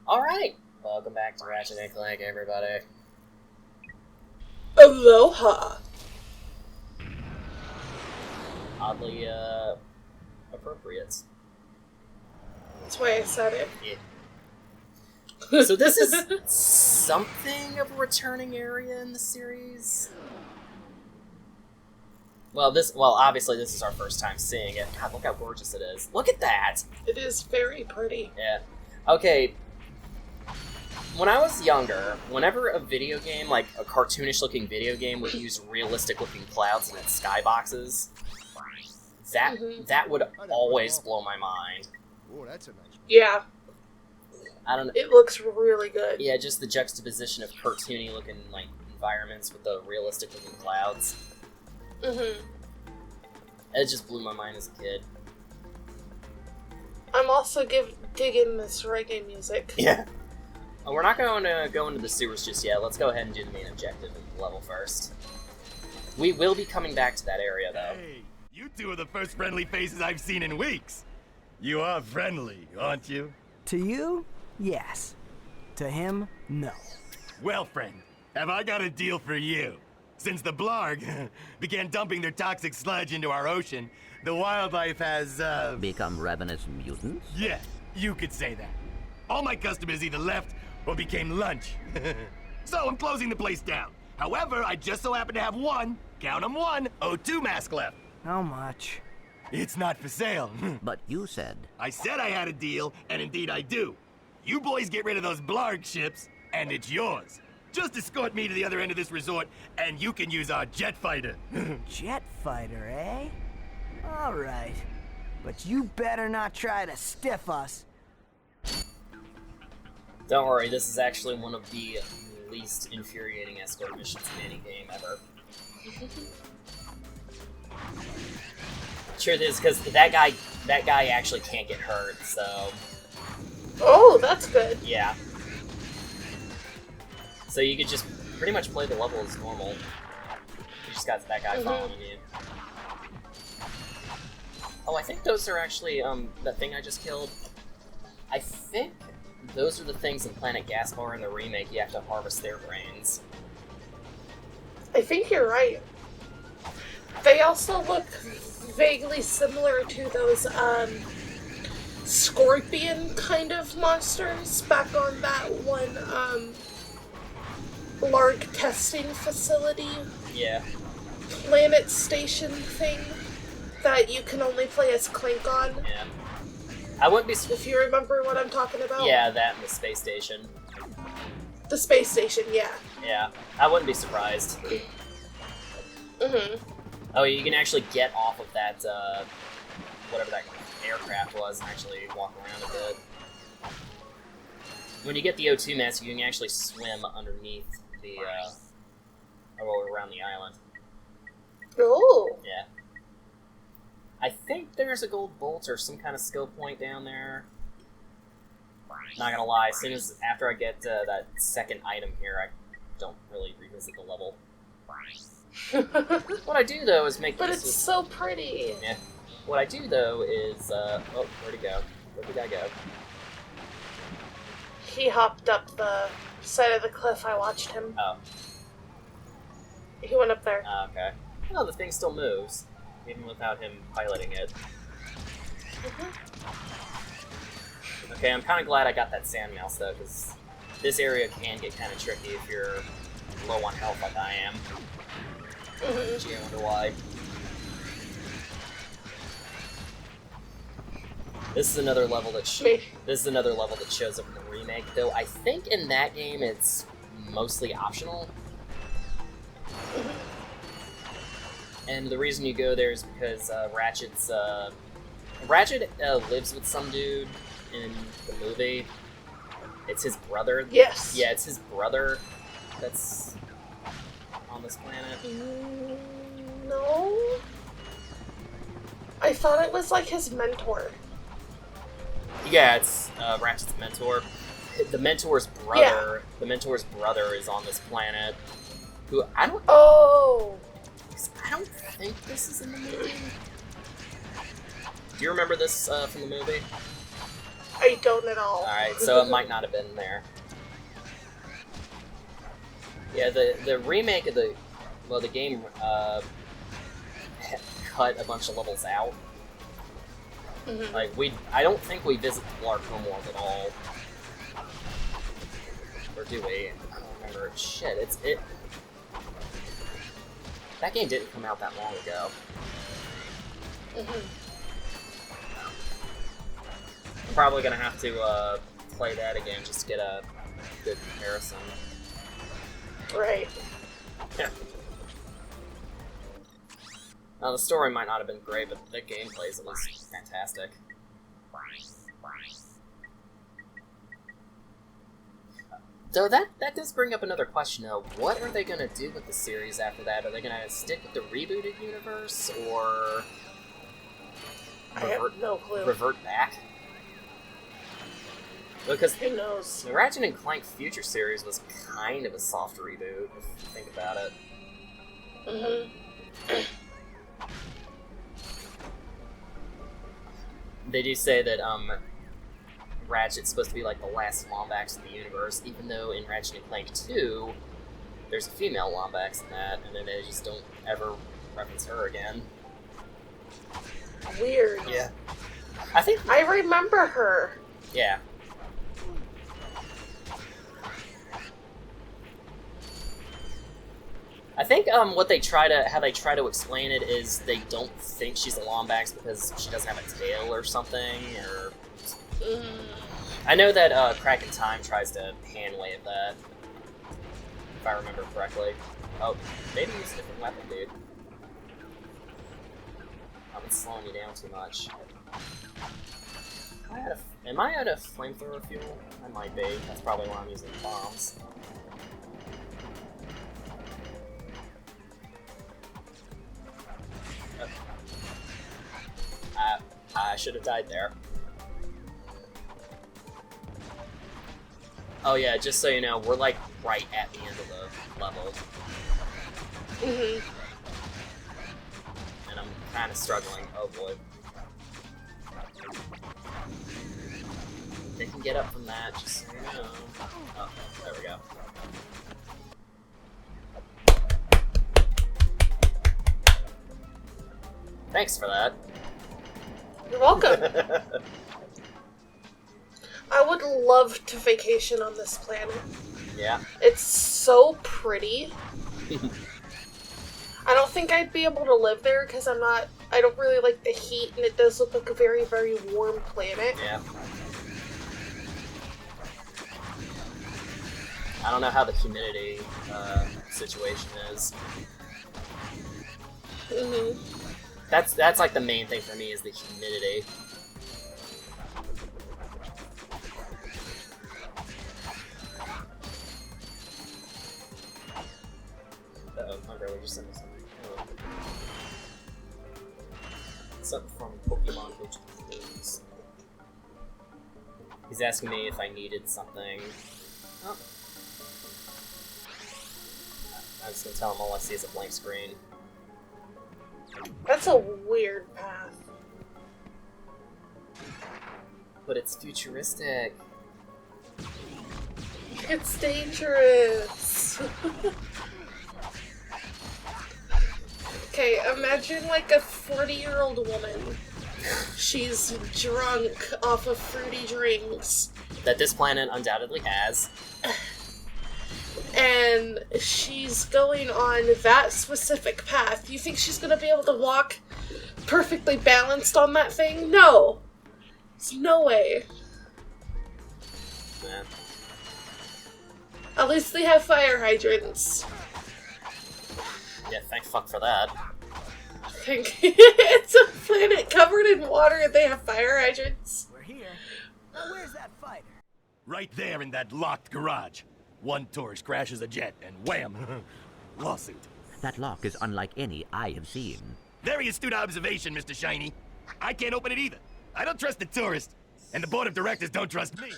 Alright, welcome back to Ratchet Clank, everybody. Aloha! Oddly, appropriate. That's why I said it. Yeah. So this is something of a returning area in the series? Well, obviously this is our first time seeing it. God, look how gorgeous it is. Look at that! It is very pretty. Yeah. Okay. When I was younger, whenever a video game, like a cartoonish-looking video game, would use realistic-looking clouds in its skyboxes, that would always blow my mind. Oh, that's a nice one. Yeah, I don't know. it looks really good. Yeah, just the juxtaposition of cartoony-looking like environments with the realistic-looking clouds. Mm-hmm. It just blew my mind as a kid. I'm also digging this reggae music. Yeah. We're not going to go into the sewers just yet. Let's go ahead and do the main objective of the level first. We will be coming back to that area, though. Hey, you two are the first friendly faces I've seen in weeks. You are friendly, aren't you? To you, yes. To him, no. Well, friend, have I got a deal for you? Since the Blarg began dumping their toxic sludge into our ocean, the wildlife has, Become ravenous mutants? yeah, you could say that. All my customers either left or became lunch. So I'm closing the place down. However, I just so happen to have one, count 'em one, O2 mask left. How much? It's not for sale. But you said, I said I had a deal, and indeed I do. You boys get rid of those Blarg ships, and it's yours. Just escort me to the other end of this resort, and you can use our jet fighter. Jet fighter, eh? All right. But you better not try to stiff us. Don't worry, this is actually one of the least infuriating escort missions in any game ever. Truth is, because that guy actually can't get hurt, so Oh, that's good. yeah. So you could just pretty much play the level as normal. You just got that guy following you. Oh, I think those are actually, that thing I just killed. I think those are the things in Planet Gaspar in the remake you have to harvest their brains. I think you're right. They also look vaguely similar to those, scorpion kind of monsters back on that one, Lark testing facility. Yeah. Planet station thing that you can only play as Clank on. Yeah. I wouldn't be... If you remember what I'm talking about. Yeah, that and the space station. The space station, yeah. Yeah. I wouldn't be surprised. Mm-hmm. Oh, you can actually get off of that, whatever that aircraft was and actually walk around a bit. When you get the O2 mask, you can actually swim underneath the, or around the island. Oh. Yeah. I think there's a gold bolt or some kind of skill point down there. Not gonna lie, as soon as after I get that second item here, I don't really revisit the level. What I do though is make. But it's so pretty. Yeah. What I do though is oh, where'd he go? Where'd the guy go? He hopped up the side of the cliff. I watched him. Oh. He went up there. Okay. Oh, the thing still moves, even without him piloting it. Okay, I'm kind of glad I got that sand mouse though, because this area can get kind of tricky if you're low on health like I am. Gee, I wonder why. This is another level that shows up in the remake, though I think in that game it's mostly optional. And the reason you go there is because Ratchet lives with some dude in the movie. It's his brother. Yes. Yeah, it's his brother that's on this planet. No. I thought it was like his mentor. Yeah, it's Ratchet's mentor. The mentor's brother. Yeah. The mentor's brother is on this planet. Who I don't. Oh. I don't think this is in the movie. Do you remember this from the movie? I don't at all. Alright, so it might not have been there. Yeah, the remake of the game cut a bunch of levels out. Mm-hmm. Like, I don't think we visit the Blark homeworld at all. Or do we? I don't remember. Shit, that game didn't come out that long ago. Mm-hmm. I'm probably gonna have to play that again just to get a good comparison. Right. Yeah. Now, the story might not have been great, but the gameplay is at least fantastic. So that does bring up another question, though. What are they going to do with the series after that? Are they going to stick with the rebooted universe, or I have no clue. revert back? Because Who knows? the Ratchet and Clank Future series was kind of a soft reboot, if you think about it. Mm-hmm. They do say that Ratchet's supposed to be like the last Lombax in the universe, even though in Ratchet and Clank 2, there's a female Lombax in that, and then they just don't ever reference her again. Weird. Yeah. I remember her. Yeah. I think how they try to explain it is they don't think she's a Lombax because she doesn't have a tail or something, or... I know that Crack in Time tries to hand-wave that, if I remember correctly. Oh, maybe use a different weapon, dude. I've been slowing you down too much. Am I out of flamethrower fuel? I might be. That's probably why I'm using bombs. I should have died there. Oh yeah, just so you know, we're like right at the end of the level. Mm-hmm. And I'm kind of struggling. Oh boy. They can get up from that, just so you know. Oh, there we go. Thanks for that. You're welcome. I would love to vacation on this planet. Yeah. It's so pretty. I don't think I'd be able to live there because I don't really like the heat, and it does look like a very, very warm planet. Yeah. I don't know how the humidity situation is. Mm-hmm. That's like the main thing for me is the humidity. Uh-oh, my brother just sent me something. Oh. Something from Pokemon HQs. He's asking me if I needed something. Oh. I was gonna tell him all I see is a blank screen. That's a weird path. But it's futuristic. It's dangerous. Okay, imagine like a 40-year-old woman. She's drunk off of fruity drinks. That this planet undoubtedly has. And she's going on that specific path. You think she's gonna be able to walk perfectly balanced on that thing? No. There's no way. Man. At least they have fire hydrants. Yeah, thank fuck for that. It's a planet covered in water and they have fire hydrants. We're here. Now where's that fighter? Right there in that locked garage. One tourist crashes a jet and wham! Lawsuit. That lock is unlike any I have seen. Very astute observation, Mr. Shiny. I can't open it either. I don't trust the tourist. And the board of directors don't trust me.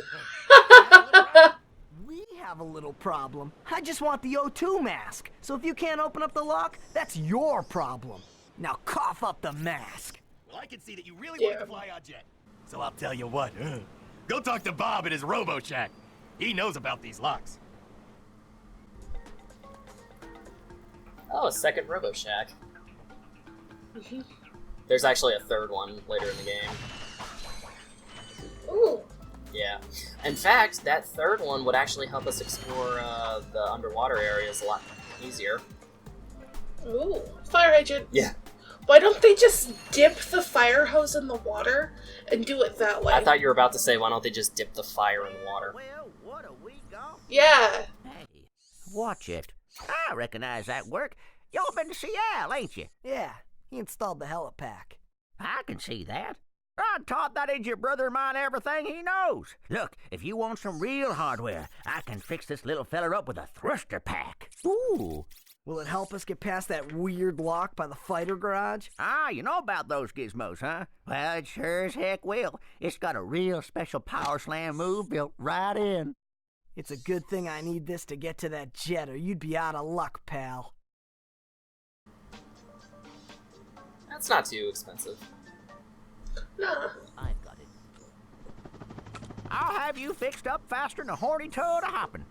We have a little problem. I just want the O2 mask. So if you can't open up the lock, that's your problem. Now cough up the mask. Well, I can see that you really want to fly our jet. So I'll tell you what, Go talk to Bob at his Robo Shack. He knows about these locks. Oh, a second Robo Shack. There's actually a third one later in the game. Ooh. Yeah. In fact, that third one would actually help us explore the underwater areas a lot easier. Ooh. Fire hydrant. Yeah. Why don't they just dip the fire hose in the water and do it that way? I thought you were about to say, why don't they just dip the fire in the water? Well, what a week off. Yeah. Hey, watch it. I recognize that work. Y'all been to see Al, ain't you? Yeah, he installed the helipack. I can see that. I taught that idiot brother of mine everything he knows. Look, if you want some real hardware, I can fix this little feller up with a thruster pack. Ooh. Will it help us get past that weird lock by the fighter garage? Ah, you know about those gizmos, huh? Well, it sure as heck will. It's got a real special power slam move built right in. It's a good thing I need this to get to that jet, or you'd be out of luck, pal. That's not too expensive. Nah. I've got it. I'll have you fixed up faster than a horny toad a hopping.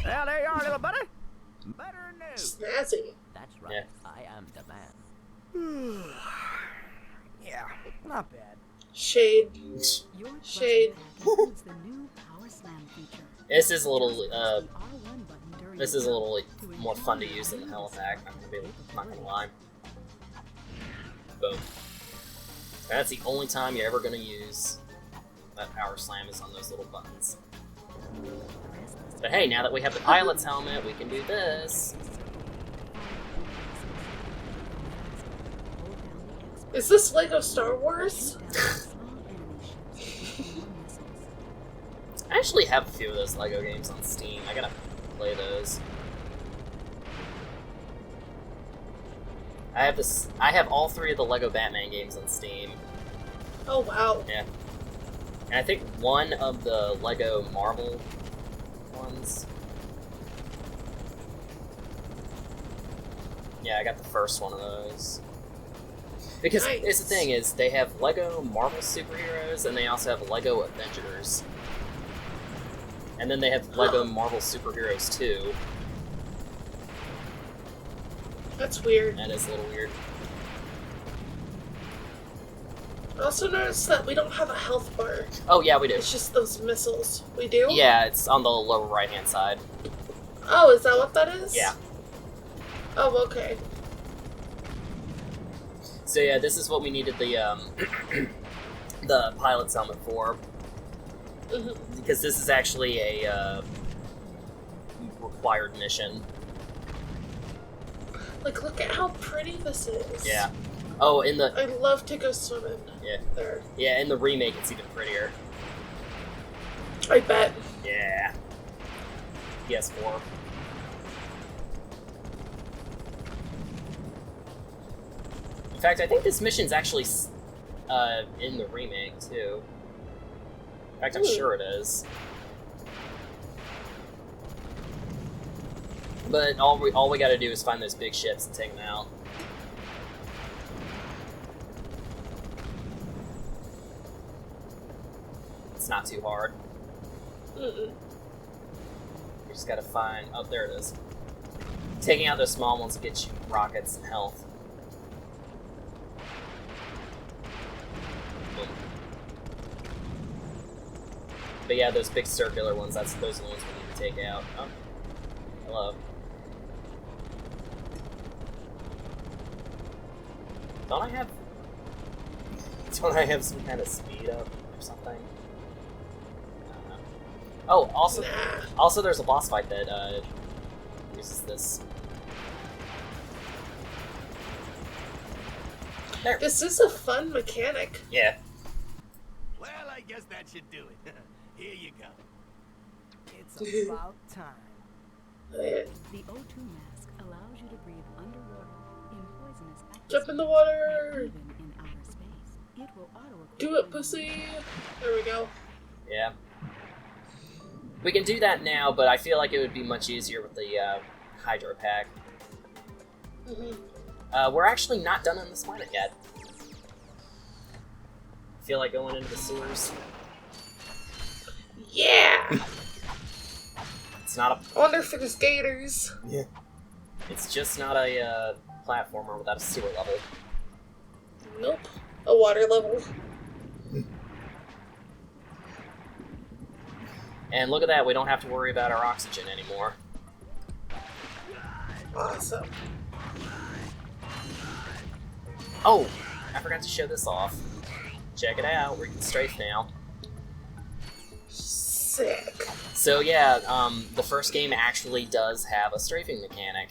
Well, there you are, little buddy. Better than new. Snazzy. That's right. Yeah. I am the man. Yeah, not bad. Shade. Your Shade. includes the new Power Slam feature. This is a little, The R1 button during this is a little to more fun to enjoy use than the dynamic helipack. Not gonna lie. Boom. That's the only time you're ever gonna use that power slam is on those little buttons. But hey, now that we have the pilot's helmet, we can do this. Is this Lego Star Wars? I actually have a few of those Lego games on Steam. I gotta play those. I have all three of the Lego Batman games on Steam. Oh wow. Yeah. And I think one of the Lego Marvel ones. Yeah, I got the first one of those. Because Nice. it's the thing is, they have Lego Marvel superheroes, and they also have Lego Avengers. And then they have Lego Marvel Superheroes 2. That's weird. That is a little weird. I also noticed that we don't have a health bar. Oh, yeah, we do. It's just those missiles. We do? Yeah, it's on the lower right-hand side. Oh, is that what that is? Yeah. Oh, okay. So yeah, this is what we needed the the pilot's helmet for. Mhm. Because this is actually a required mission. Like, look at how pretty this is. Yeah. Oh, in the I'd love to go swimming there. yeah, in the remake, it's even prettier. I bet. Yeah. PS4. In fact, I think this mission's actually in the remake too. In fact, I'm sure it is. But all we got to do is find those big ships and take them out. It's not too hard. Mm-mm. You just gotta find. Oh, there it is. Taking out those small ones gets you rockets and health. Boom. But yeah, those big circular ones, those are the ones we need to take out. Oh. Hello. Don't I have some kind of speed up or something? I don't know. Oh, also there's a boss fight that uses this. There. This is a fun mechanic. Yeah. Well, I guess that should do it. Here you go. It's about time. The O2 mask allows you to breathe underwater in poisonous atmosphere. Jump in the water. Even in outer space, it will auto-equip Do it, pussy. There we go. Yeah. We can do that now, but I feel like it would be much easier with the Hydro Pack. We're actually not done on this planet yet. feel like going into the sewers? Yeah! It's not I wonder if there's gators. a... It's just not a platformer without a sewer level. Nope. A water level. And look at that, we don't have to worry about our oxygen anymore. Awesome. Oh! I forgot to show this off. Check it out, we can strafe now. Sick. So yeah, the first game actually does have a strafing mechanic.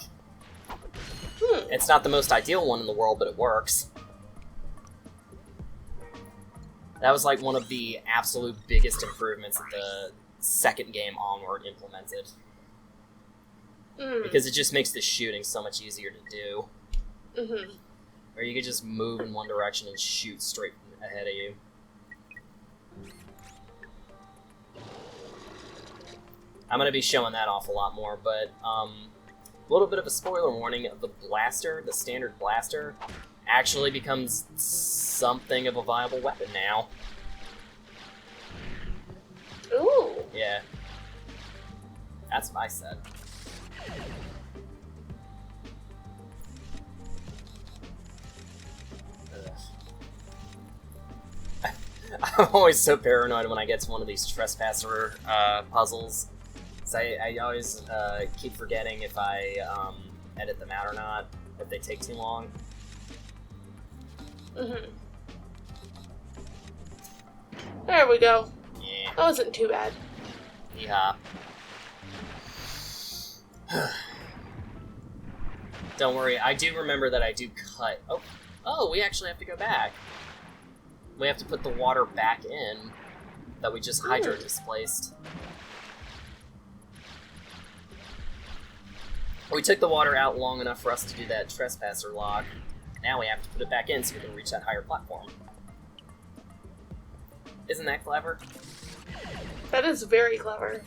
It's not the most ideal one in the world, but it works. That was like one of the absolute biggest improvements that the second game onward implemented. Because it just makes the shooting so much easier to do. Mm-hmm. Or you could just move in one direction and shoot straight ahead of you. I'm going to be showing that off a lot more, but a little bit of a spoiler warning, the blaster, the standard blaster, actually becomes something of a viable weapon now. Ooh. Yeah. That's what I said. I'm always so paranoid when I get to one of these trespasser puzzles. So I always keep forgetting if I edit them out or not, if they take too long. Mm-hmm. There we go. Yeah. That wasn't too bad. Yeah. Don't worry, I do remember that I do cut. Oh, we actually have to go back. We have to put the water back in that we just hydro displaced. We took the water out long enough for us to do that trespasser lock. Now we have to put it back in so we can reach that higher platform. Isn't that clever? That is very clever.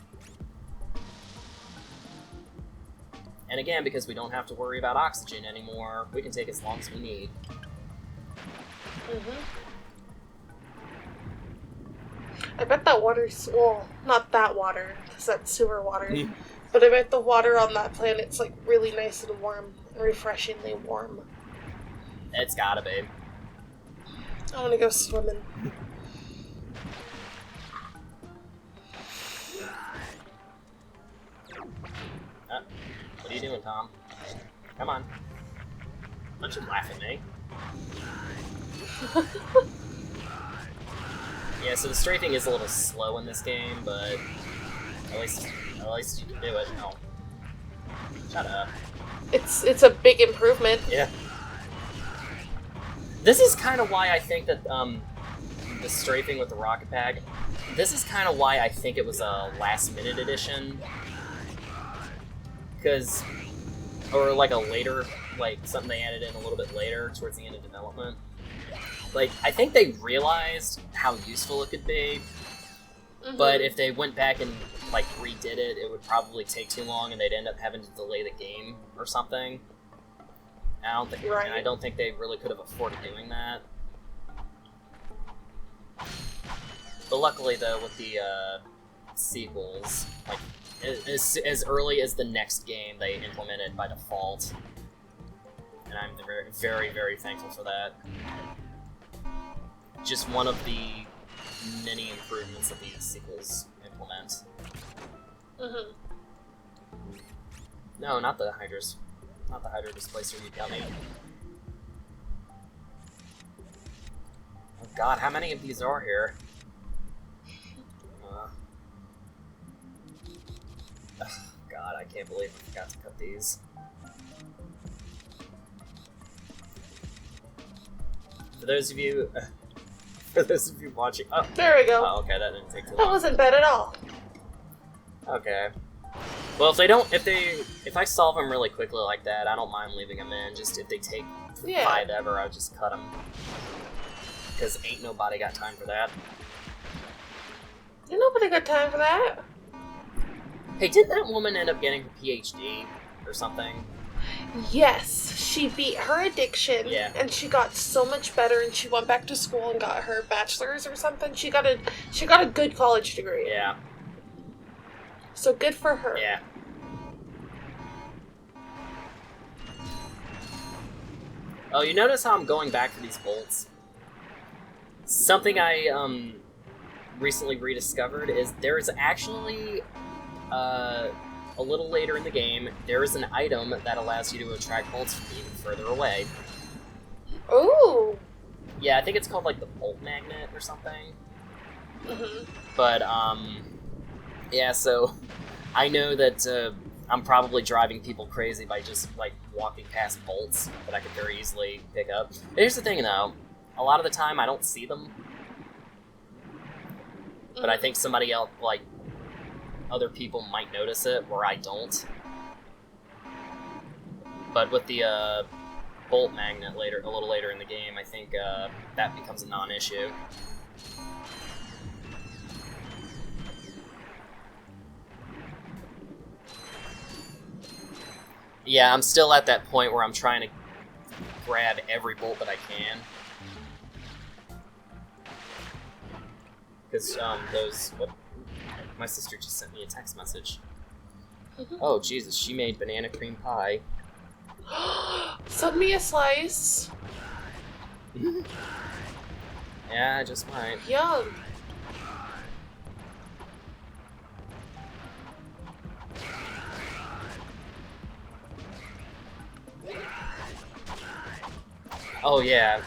And again, because we don't have to worry about oxygen anymore, we can take as long as we need. Mm-hmm. I bet that water's, well, not that water, because that's sewer water, but I bet the water on that planet's like really nice and warm, refreshingly warm. It's gotta be. I want to go swimming. What are you doing, Tom? Come on. Don't you laugh at me. Yeah, so the strafing is a little slow in this game, but at least you can do it. No. Shut up. It's a big improvement. Yeah. This is kind of why I think that the strafing with the rocket pack. This is kind of why I think it was a last-minute addition. Because, or like a later, like something they added in a little bit later towards the end of development. Like, I think they realized how useful it could be, but if they went back and like redid it, it would probably take too long, and they'd end up having to delay the game or something. I don't think they really could have afforded doing that. But luckily, though, with the sequels, like as early as the next game, they implement it by default, and I'm very, very, very thankful for that. Just one of the many improvements that these sequels implement. No, not the hydros. Not the hydro displacer, you dummy. Oh god, how many of these are here? God, I can't believe I forgot to cut these. For those of you watching, There we go. Oh, okay, that didn't take too That long. wasn't bad at all. Okay. Well, if I solve them really quickly like that, I don't mind leaving them in. Just if they take 5 ever, I'll just cut them. Because ain't nobody got time for that. Ain't nobody got time for that. Hey, didn't that woman end up getting her PhD or something? Yes, she beat her addiction, Yeah. and she got so much better, and she went back to school and got her bachelor's or something. She got a good college degree. Yeah. So good for her. Yeah. Oh, you notice how I'm going back for these bolts? Something I recently rediscovered is there is actually a little later in the game, there is an item that allows you to attract bolts from even further away. Ooh. Yeah, I think it's called like the bolt magnet or something. Mhm. But yeah, so I know that I'm probably driving people crazy by just like walking past bolts that I could very easily pick up. Here's the thing though, a lot of the time I don't see them. But I think somebody else, like, other people might notice it, where I don't. But with the bolt magnet a little later in the game, I think that becomes a non-issue. Yeah, I'm still at that point where I'm trying to grab every bolt that I can. Because my sister just sent me a text message. Oh Jesus, she made banana cream pie. Send me a slice. Yeah, I just might. Yum. Oh yeah.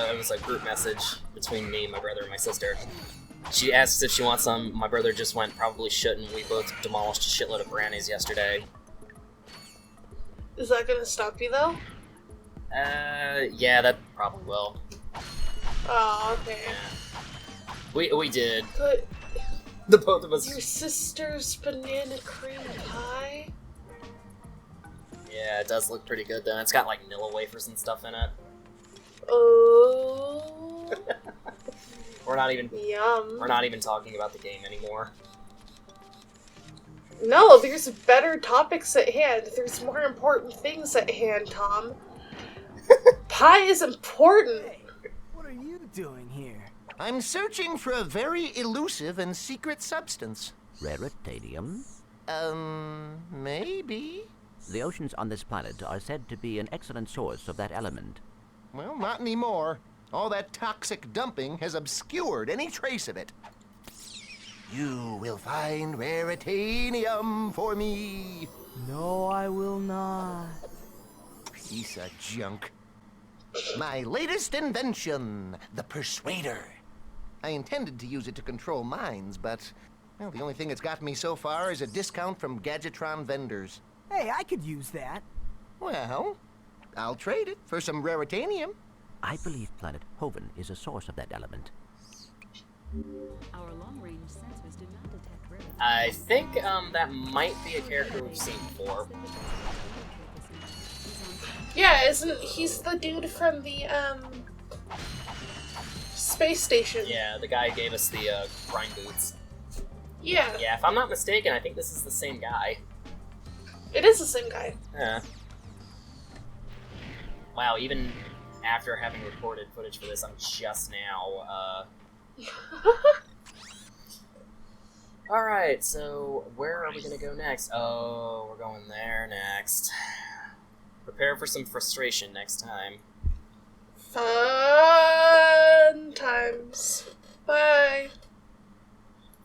It was a group message between me, my brother, and my sister. She asked if she wants some. My brother just went, probably shouldn't. We both demolished a shitload of brownies yesterday. Is that gonna stop you though? Yeah, that probably will. Oh, okay. We did. But The both of us. your sister's banana cream pie? Yeah, it does look pretty good though. It's got like Nilla wafers and stuff in it. Oh. We're not even Yum. talking about the game anymore. No, there's better topics at hand. There's more important things at hand, Tom. Pie is important. Hey, what are you doing here? I'm searching for a very elusive and secret substance. Raritanium? Maybe? The oceans on this planet are said to be an excellent source of that element. Well, not anymore. All that toxic dumping has obscured any trace of it. You will find raritanium for me. No, I will not. Piece of junk. My latest invention, the Persuader. I intended to use it to control minds, but, well, the only thing it's got me so far is a discount from Gadgetron vendors. Hey, I could use that. Well, I'll trade it for some raritanium. I believe planet Hoven is a source of that element. Our long-range sensors did not detect rarity. I think that might be a character we've seen before. Yeah, isn't he's the dude from the space station? Yeah, the guy who gave us the grind boots. Yeah. Yeah, if I'm not mistaken, I think this is the same guy. It is the same guy. Yeah. Wow, even after having recorded footage for this, I'm just now, Alright, so where are we gonna go next? Oh, we're going there next. Prepare for some frustration next time. Fun times. Bye.